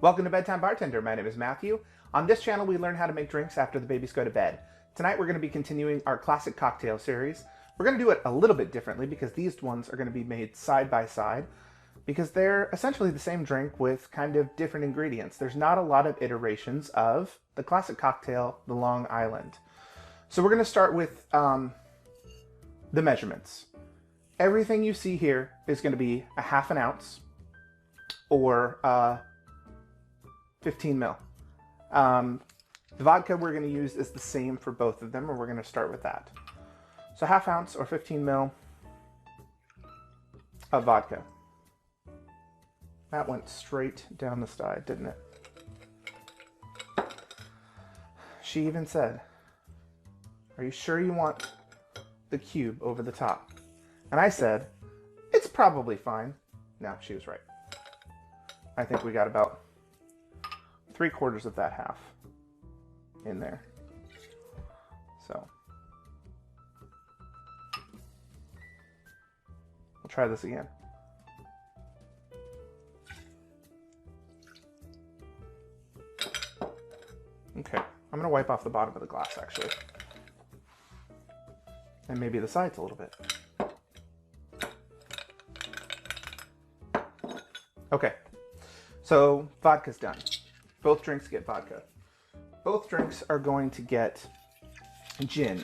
Welcome to Bedtime Bartender. My name is Matthew. On this channel, we learn how to make drinks after the babies go to bed. Tonight, we're going to be continuing our classic cocktail series. We're going to do it a little bit differently because these ones are going to be made side by side because they're essentially the same drink with kind of different ingredients. There's not a lot of iterations of the classic cocktail, the Long Island. So we're going to start with the measurements. Everything you see here is going to be a half an ounce or 15 ml. The vodka we're going to use is the same for both of them, and we're going to start with that. So half ounce or 15 ml of vodka. That went straight down the side, didn't it? She even said, "Are you sure you want the cube over the top?" And I said, "It's probably fine." No, she was right. I think we got about 3/4 of that half in there. So we'll try this again. Okay, I'm gonna wipe off the bottom of the glass actually. And maybe the sides a little bit. Okay, so vodka's done. Both drinks get vodka. Both drinks are going to get gin.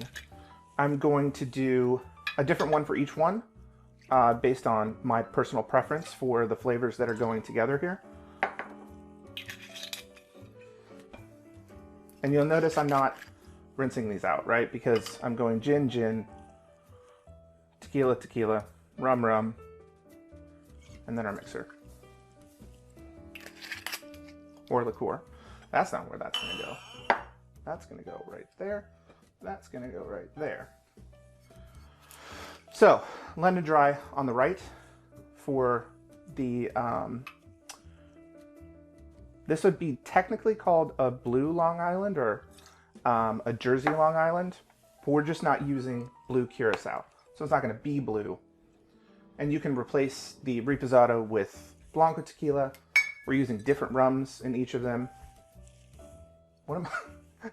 I'm going to do a different one for each one based on my personal preference for the flavors that are going together here. And you'll notice I'm not rinsing these out, right? Because I'm going gin, gin, tequila, tequila, rum, rum, and then our mixer. Or liqueur. That's not where that's going to go. That's going to go right there. That's going to go right there. So, London Dry on the right for the, this would be technically called a blue Long Island or a Jersey Long Island, but we're just not using blue Curacao. So it's not going to be blue. And you can replace the Reposado with Blanco tequila. We're using different rums in each of them. What am I?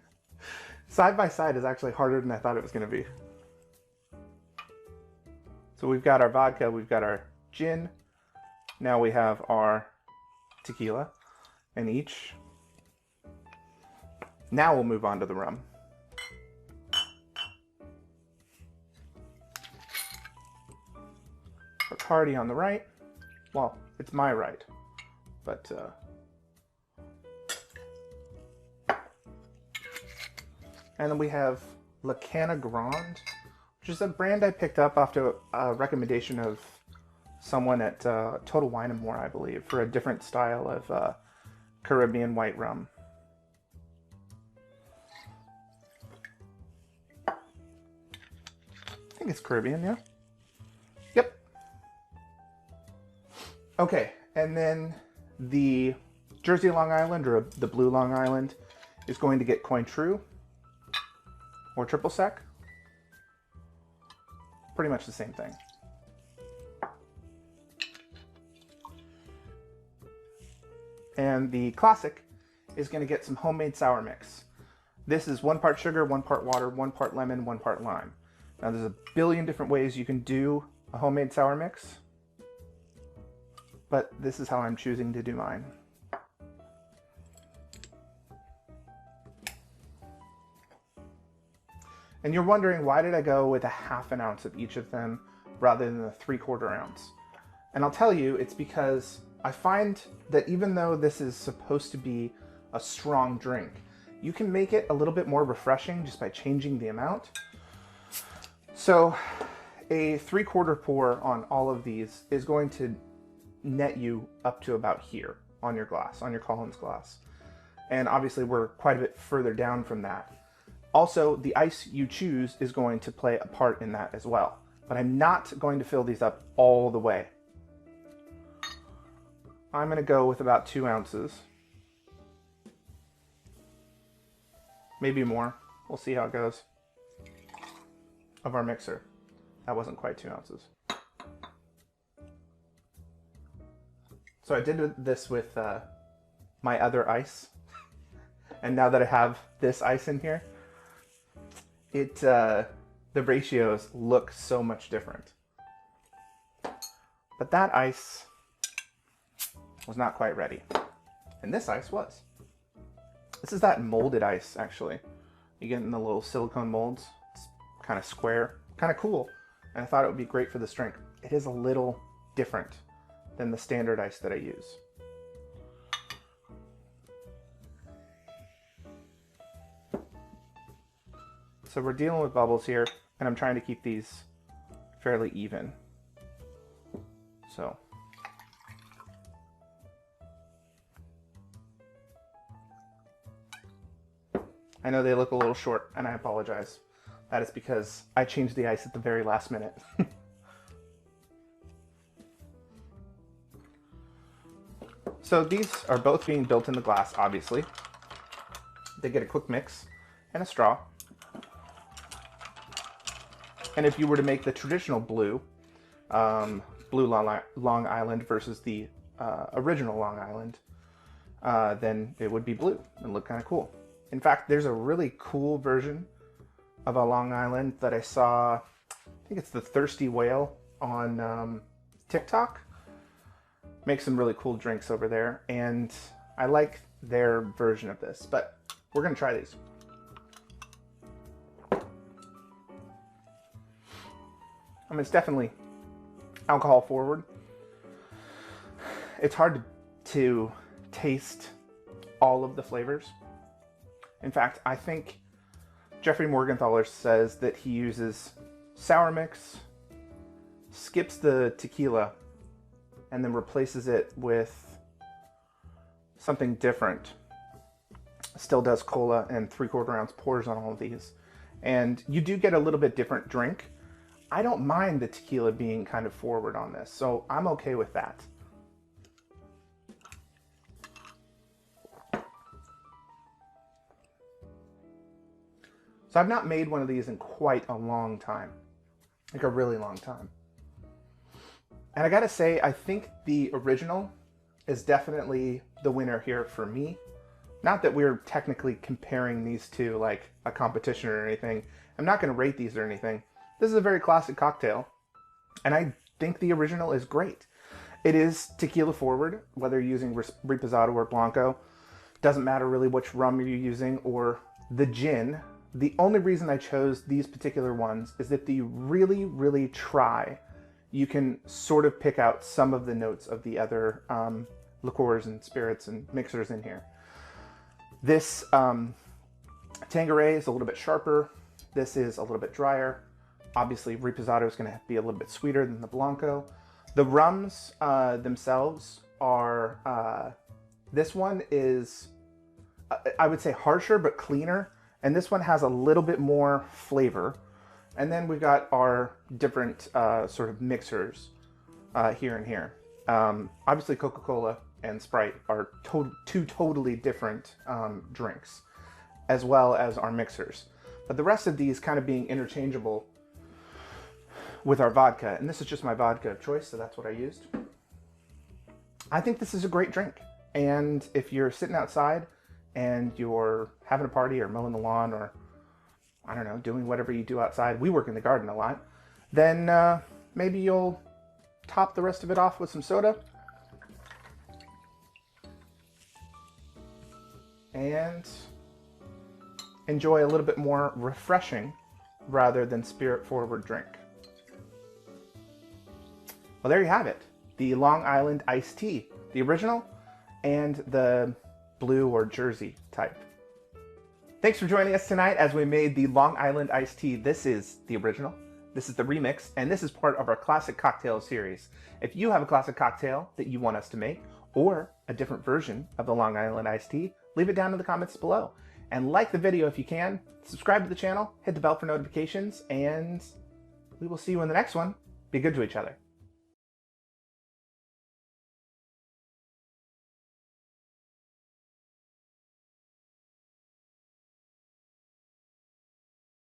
Side by side is actually harder than I thought it was going to be. So we've got our vodka, we've got our gin. Now we have our tequila in each. Now we'll move on to the rum. Bacardi on the right. Well, it's my right. But and then we have La Cana Grande, which is a brand I picked up after a recommendation of someone at Total Wine and More, I believe, for a different style of Caribbean white rum. I think it's Caribbean, yeah? Yep. Okay, and then the Jersey Long Island, or the Blue Long Island, is going to get Cointreau or triple sec. Pretty much the same thing. And the classic is going to get some homemade sour mix. This is 1 part sugar, 1 part water, 1 part lemon, 1 part lime. Now there's a billion different ways you can do a homemade sour mix, but this is how I'm choosing to do mine. And you're wondering, why did I go with a half an ounce of each of them rather than a 3/4 ounce? And I'll tell you, it's because I find that even though this is supposed to be a strong drink, you can make it a little bit more refreshing just by changing the amount. So a 3/4 pour on all of these is going to net you up to about here on your glass, on your Collins glass. And obviously we're quite a bit further down from that. Also, the ice you choose is going to play a part in that as well. But I'm not going to fill these up all the way. I'm going to go with about 2 ounces. Maybe more. We'll see how it goes. Of our mixer. That wasn't quite 2 ounces. So I did this with my other ice. And now that I have this ice in here, the ratios look so much different. But that ice was not quite ready. And this ice was. This is that molded ice, actually. You get in the little silicone molds. It's kind of square, kind of cool. And I thought it would be great for this drink. It is a little different than the standard ice that I use. So we're dealing with bubbles here, and I'm trying to keep these fairly even. So. I know they look a little short, and I apologize. That is because I changed the ice at the very last minute. So these are both being built in the glass, obviously. They get a quick mix and a straw. And if you were to make the traditional blue, blue Long Island versus the original Long Island, then it would be blue and look kind of cool. In fact, there's a really cool version of a Long Island that I saw, I think it's the Thirsty Whale on TikTok. Makes some really cool drinks over there, and I like their version of this, but we're gonna try these. I mean, it's definitely alcohol forward. It's hard to taste all of the flavors. In fact, I think Jeffrey Morgenthaler says that he uses sour mix, skips the tequila, and then replaces it with something different. Still does cola and 3/4 ounce pours on all of these. And you do get a little bit different drink. I don't mind the tequila being kind of forward on this, so I'm okay with that. So I've not made one of these in quite a long time, like a really long time. And I gotta say, I think the original is definitely the winner here for me. Not that we're technically comparing these to like a competition or anything. I'm not gonna rate these or anything. This is a very classic cocktail, and I think the original is great. It is tequila forward, whether you're using Reposado or Blanco. Doesn't matter really which rum you're using or the gin. The only reason I chose these particular ones is that they really, really try. You can sort of pick out some of the notes of the other liqueurs and spirits and mixers in here. This Tanqueray is a little bit sharper. This is a little bit drier. Obviously, Reposado is going to be a little bit sweeter than the Blanco. The rums themselves are, this one is, I would say harsher but cleaner. And this one has a little bit more flavor. And then we've got our different sort of mixers here and here. Obviously, Coca-Cola and Sprite are two totally different drinks, as well as our mixers. But the rest of these kind of being interchangeable with our vodka. And this is just my vodka of choice, so that's what I used. I think this is a great drink. And if you're sitting outside and you're having a party or mowing the lawn or, I don't know, doing whatever you do outside, we work in the garden a lot, then maybe you'll top the rest of it off with some soda. And enjoy a little bit more refreshing rather than spirit forward drink. Well, there you have it. The Long Island iced tea, the original and the blue or Jersey type. Thanks for joining us tonight as we made the Long Island iced tea. This is the original, this is the remix, and this is part of our classic cocktail series. If you have a classic cocktail that you want us to make, or a different version of the Long Island iced tea, leave it down in the comments below. And like the video if you can, subscribe to the channel, hit the bell for notifications, and we will see you in the next one. Be good to each other.